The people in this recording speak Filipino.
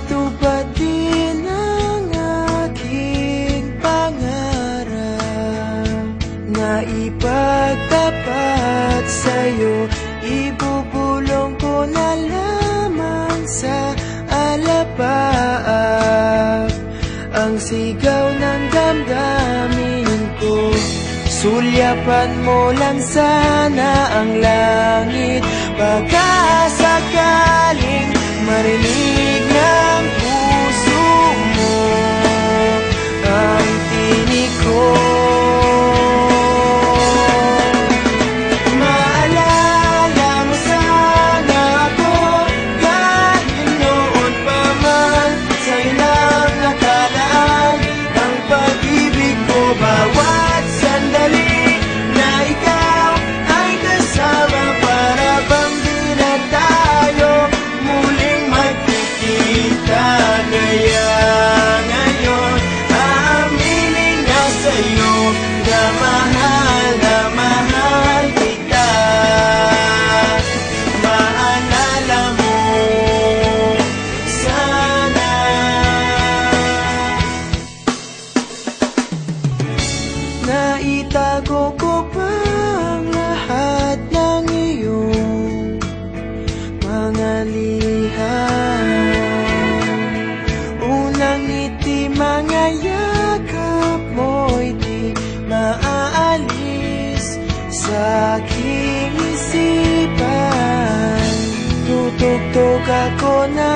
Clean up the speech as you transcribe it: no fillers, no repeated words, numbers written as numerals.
matupad din ang aking pangarap na ipagtapat sa'yo. Ibubulong ko na lamang sa alapaap ang sigaw ng damdamin ko. Sulyapan mo lang sana ang langit, baka sakaling marinig ng puso mo ang tinig ko. Maalala mo sana ako kahit noon pa man, sa'yo lang nakalaan ang pag-ibig ko. Bawat sandali na ikaw ay kasama, para bang di na tayo muling magkikita. Kaya ngayon aaminin na sa'yo na mahal kita. Maalala mo sana. Naitago ko pa ang lahat ng iyong mga liham. Unang ngiti, mga yakap mo'y di maaalis sa aking isipan. Tutugtog ako na